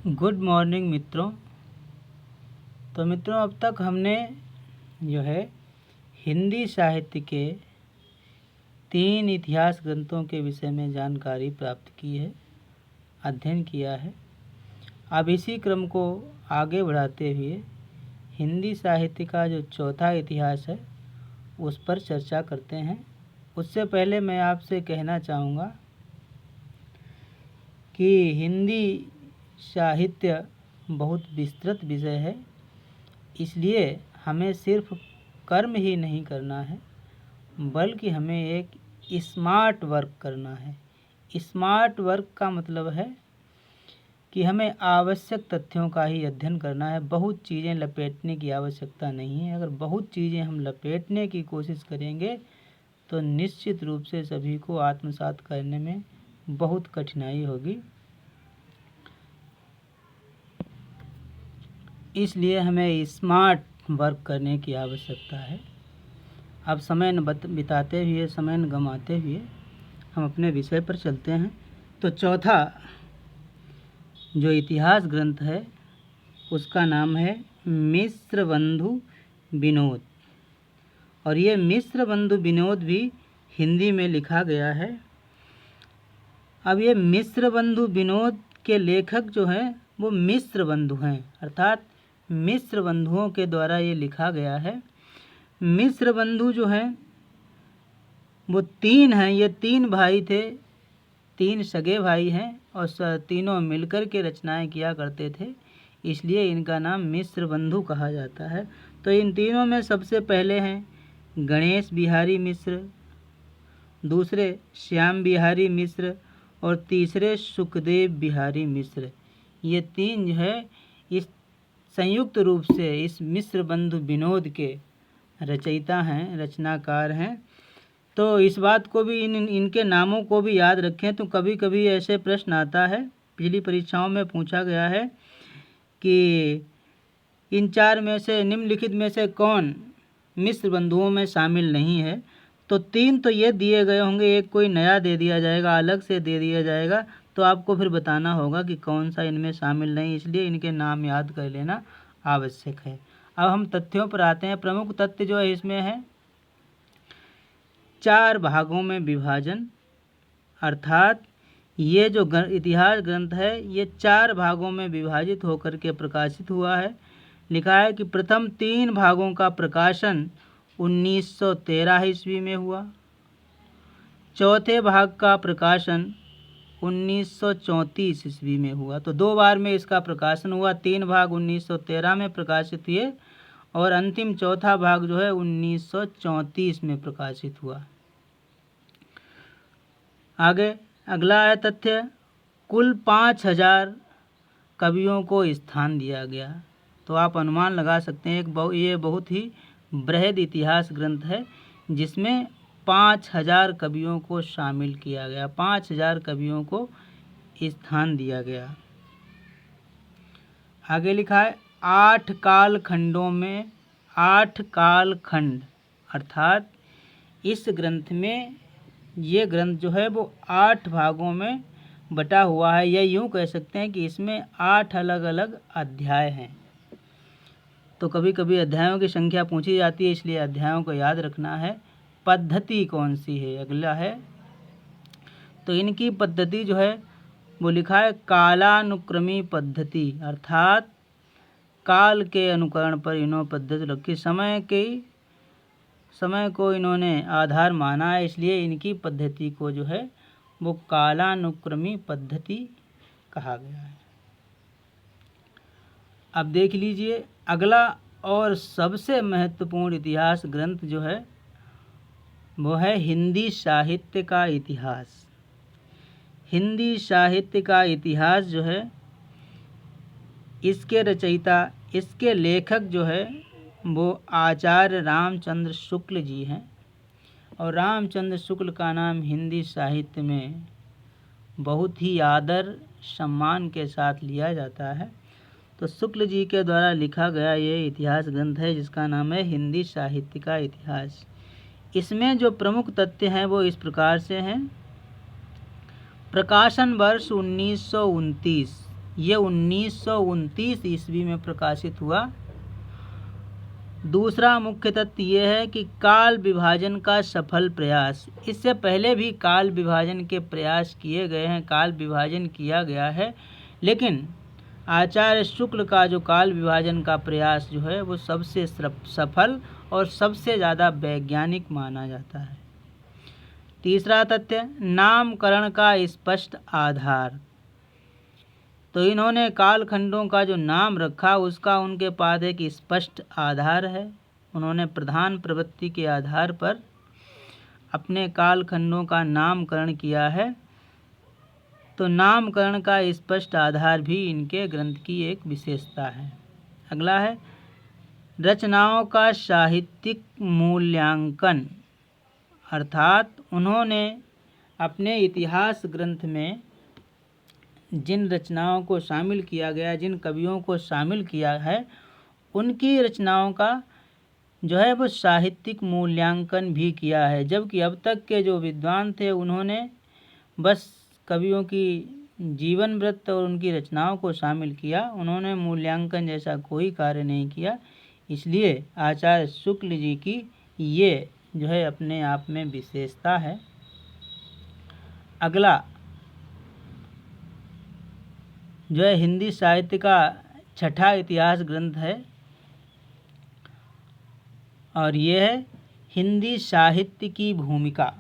Good morning मित्रों। तो मित्रों, अब तक हमने जो है हिंदी साहित्य के 3 इतिहास ग्रंथों के विषय में जानकारी प्राप्त की है, अध्ययन किया है। अब इसी क्रम को आगे बढ़ाते हुए हिंदी साहित्य का जो चौथा इतिहास है उस पर चर्चा करते हैं। उससे पहले मैं आपसे कहना चाहूँगा कि हिंदी साहित्य बहुत विस्तृत विषय है, इसलिए हमें सिर्फ कर्म ही नहीं करना है बल्कि हमें एक स्मार्ट वर्क करना है। स्मार्ट वर्क का मतलब है कि हमें आवश्यक तथ्यों का ही अध्ययन करना है। बहुत चीज़ें लपेटने की आवश्यकता नहीं है। अगर बहुत चीज़ें हम लपेटने की कोशिश करेंगे तो निश्चित रूप से सभी को आत्मसात करने में बहुत कठिनाई होगी। इसलिए हमें स्मार्ट वर्क करने की आवश्यकता है। अब समय न बिताते हुए, समय न गंवाते हुए हम अपने विषय पर चलते हैं। तो चौथा जो इतिहास ग्रंथ है उसका नाम है मिश्र बंधु विनोद, और ये मिश्र बंधु विनोद भी हिंदी में लिखा गया है। अब ये मिश्र बंधु विनोद के लेखक जो हैं वो मिश्र बंधु हैं, अर्थात मिश्र बंधुओं के द्वारा ये लिखा गया है। मिश्र बंधु जो हैं वो 3 हैं। ये 3 भाई थे, 3 सगे भाई हैं और तीनों मिलकर के रचनाएं किया करते थे, इसलिए इनका नाम मिश्र बंधु कहा जाता है। तो इन तीनों में सबसे पहले हैं गणेश बिहारी मिश्र, दूसरे श्याम बिहारी मिश्र और तीसरे सुखदेव बिहारी मिश्र। ये 3 जो है इस संयुक्त रूप से इस मिश्र बंधु विनोद के रचयिता हैं, रचनाकार हैं। तो इस बात को भी इनके नामों को भी याद रखें। तो कभी कभी ऐसे प्रश्न आता है, पिछली परीक्षाओं में पूछा गया है कि इन 4 में से, निम्नलिखित में से कौन मिश्र बंधुओं में शामिल नहीं है। तो 3 तो ये दिए गए होंगे, एक कोई नया दे दिया जाएगा, अलग से दे दिया जाएगा, तो आपको फिर बताना होगा कि कौन सा इनमें शामिल नहीं, इसलिए इनके नाम याद कर लेना आवश्यक है। अब हम तथ्यों पर आते हैं। प्रमुख तथ्य जो है इसमें है 4 भागों में विभाजन, अर्थात ये जो इतिहास ग्रंथ है ये 4 भागों में विभाजित होकर के प्रकाशित हुआ है। लिखा है कि प्रथम 3 भागों का प्रकाशन 1913 ईस्वी में हुआ, चौथे भाग का प्रकाशन 1934 ईस्वी में हुआ। तो 2 बार में इसका प्रकाशन हुआ। 3 भाग 1913 में प्रकाशित हुए और अंतिम चौथा भाग जो है 1934 में प्रकाशित हुआ। आगे अगला है तथ्य, कुल 5000 कवियों को स्थान दिया गया। तो आप अनुमान लगा सकते हैं ये बहुत ही बृहद इतिहास ग्रंथ है जिसमें 5000 कवियों को शामिल किया गया, 5000 कवियों को स्थान दिया गया। आगे लिखा है 8 काल खंडों में, 8 काल खंड, अर्थात इस ग्रंथ में ये ग्रंथ जो है वो 8 भागों में बटा हुआ है, या यूँ कह सकते हैं कि इसमें 8 अलग अलग अध्याय हैं। तो कभी कभी अध्यायों की संख्या पूछी जाती है, इसलिए अध्यायों को याद रखना है। पद्धति कौन सी है, अगला है। तो इनकी पद्धति जो है वो लिखा है कालानुक्रमी पद्धति, अर्थात काल के अनुकरण पर इन्होंने पद्धति रखी, समय को इन्होंने आधार माना है, इसलिए इनकी पद्धति को जो है वो कालानुक्रमी पद्धति कहा गया है। अब देख लीजिए अगला और सबसे महत्वपूर्ण इतिहास ग्रंथ जो है वो है हिंदी साहित्य का इतिहास। हिंदी साहित्य का इतिहास जो है इसके रचयिता, इसके लेखक जो है वो आचार्य रामचंद्र शुक्ल जी हैं, और रामचंद्र शुक्ल का नाम हिंदी साहित्य में बहुत ही आदर सम्मान के साथ लिया जाता है। तो शुक्ल जी के द्वारा लिखा गया ये इतिहास ग्रंथ है जिसका नाम है हिंदी साहित्य का इतिहास। इसमें जो प्रमुख तथ्य हैं वो इस प्रकार से हैं। प्रकाशन वर्ष 1929, ये 1929 ईस्वी में प्रकाशित हुआ। दूसरा मुख्य तथ्य ये है कि काल विभाजन का सफल प्रयास। इससे पहले भी काल विभाजन के प्रयास किए गए हैं, काल विभाजन किया गया है, लेकिन आचार्य शुक्ल का जो काल विभाजन का प्रयास जो है वो सबसे सफल और सबसे ज़्यादा वैज्ञानिक माना जाता है। तीसरा तथ्य, नामकरण का स्पष्ट आधार। तो इन्होंने कालखंडों का जो नाम रखा उसका उनके पास एक स्पष्ट आधार है। उन्होंने प्रधान प्रवृत्ति के आधार पर अपने कालखंडों का नामकरण किया है। तो नामकरण का स्पष्ट आधार भी इनके ग्रंथ की एक विशेषता है। अगला है रचनाओं का साहित्यिक मूल्यांकन, अर्थात उन्होंने अपने इतिहास ग्रंथ में जिन रचनाओं को शामिल किया गया, जिन कवियों को शामिल किया है, उनकी रचनाओं का जो है वो साहित्यिक मूल्यांकन भी किया है। जबकि अब तक के जो विद्वान थे उन्होंने बस कवियों की जीवन वृत्त और उनकी रचनाओं को शामिल किया, उन्होंने मूल्यांकन जैसा कोई कार्य नहीं किया। इसलिए आचार्य शुक्ल जी की ये जो है अपने आप में विशेषता है। अगला जो है हिंदी साहित्य का छठा इतिहास ग्रंथ है और ये है हिंदी साहित्य की भूमिका।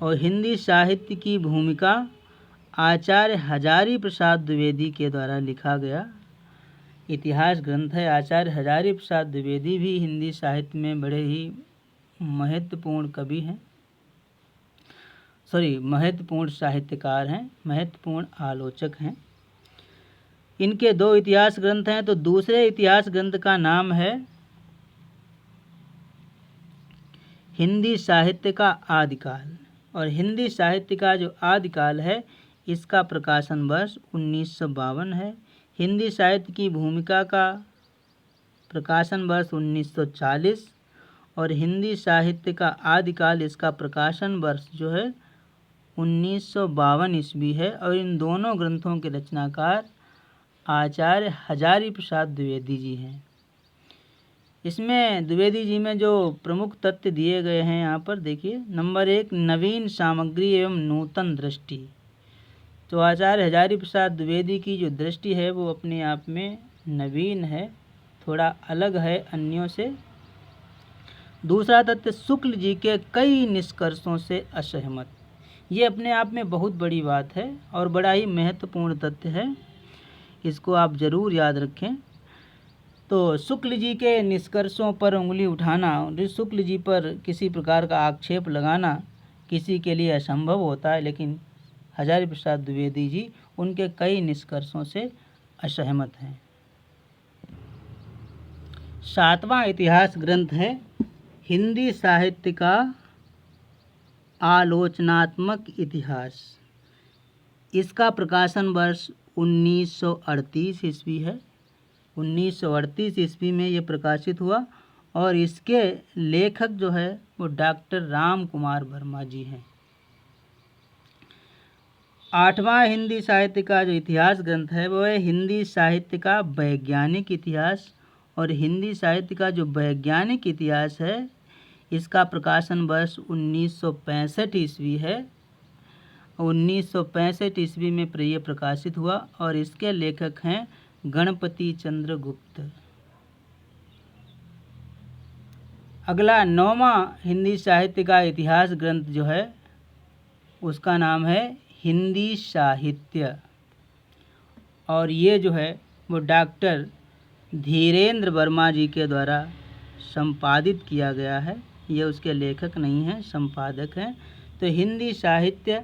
और हिंदी साहित्य की भूमिका आचार्य हजारी प्रसाद द्विवेदी के द्वारा लिखा गया इतिहास ग्रंथ है। आचार्य हजारी प्रसाद द्विवेदी भी हिंदी साहित्य में बड़े ही महत्वपूर्ण कवि हैं, महत्वपूर्ण साहित्यकार हैं, महत्वपूर्ण आलोचक हैं। इनके दो इतिहास ग्रंथ हैं। तो दूसरे इतिहास ग्रंथ का नाम है हिंदी साहित्य का आदिकाल। और हिंदी साहित्य का जो आदिकाल है इसका प्रकाशन वर्ष 1952 है। हिंदी साहित्य की भूमिका का प्रकाशन वर्ष 1940 और हिंदी साहित्य का आदिकाल इसका प्रकाशन वर्ष जो है 1952 ईस्वी है। और इन दोनों ग्रंथों के रचनाकार आचार्य हजारी प्रसाद द्विवेदी जी हैं। इसमें द्विवेदी जी में जो प्रमुख तथ्य दिए गए हैं यहाँ पर देखिए। नंबर 1, नवीन सामग्री एवं नूतन दृष्टि। तो आचार्य हजारी प्रसाद द्विवेदी की जो दृष्टि है वो अपने आप में नवीन है, थोड़ा अलग है अन्यों से। दूसरा तथ्य, शुक्ल जी के कई निष्कर्षों से असहमत। ये अपने आप में बहुत बड़ी बात है और बड़ा ही महत्वपूर्ण तथ्य है, इसको आप ज़रूर याद रखें। तो शुक्ल जी के निष्कर्षों पर उंगली उठाना, शुक्ल जी पर किसी प्रकार का आक्षेप लगाना किसी के लिए असंभव होता है, लेकिन हजारी प्रसाद द्विवेदी जी उनके कई निष्कर्षों से असहमत हैं। सातवां इतिहास ग्रंथ है हिंदी साहित्य का आलोचनात्मक इतिहास। इसका प्रकाशन वर्ष 1938 ईस्वी है। 1938 ईस्वी में ये प्रकाशित हुआ और इसके लेखक जो है वो डॉक्टर राम कुमार वर्मा जी हैं। आठवां हिंदी साहित्य का जो इतिहास ग्रंथ है वो है हिंदी साहित्य का वैज्ञानिक इतिहास। और हिंदी साहित्य का जो वैज्ञानिक इतिहास है इसका प्रकाशन वर्ष 1965 ईस्वी है। 1965 ईस्वी में ये प्रकाशित हुआ और इसके लेखक हैं गणपति चंद्र गुप्त। अगला 9वां हिंदी साहित्य का इतिहास ग्रंथ जो है उसका नाम है हिंदी साहित्य और ये जो है वो डॉक्टर धीरेन्द्र वर्मा जी के द्वारा संपादित किया गया है। ये उसके लेखक नहीं हैं, संपादक हैं। तो हिंदी साहित्य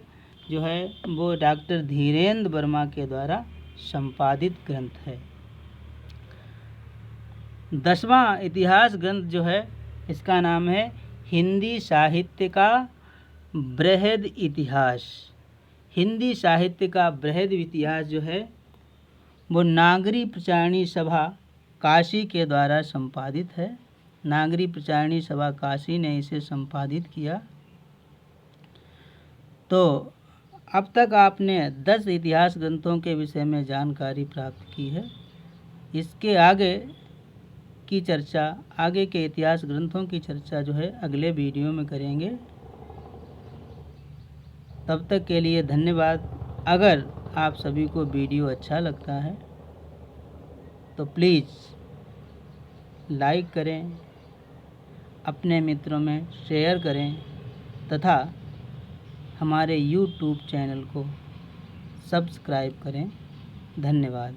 जो है वो डॉक्टर धीरेन्द्र वर्मा के द्वारा संपादित ग्रंथ है। 10वां इतिहास ग्रंथ जो है इसका नाम है हिंदी साहित्य का बृहद इतिहास। हिंदी साहित्य का बृहद इतिहास जो है वो नागरी प्रचारणी सभा काशी के द्वारा संपादित है। नागरी प्रचारणी सभा काशी ने इसे संपादित किया। तो अब तक आपने 10 इतिहास ग्रंथों के विषय में जानकारी प्राप्त की है। इसके आगे की चर्चा, आगे के इतिहास ग्रंथों की चर्चा जो है अगले वीडियो में करेंगे। तब तक के लिए धन्यवाद। अगर आप सभी को वीडियो अच्छा लगता है तो प्लीज़ लाइक करें, अपने मित्रों में शेयर करें तथा हमारे YouTube चैनल को सब्सक्राइब करें। धन्यवाद।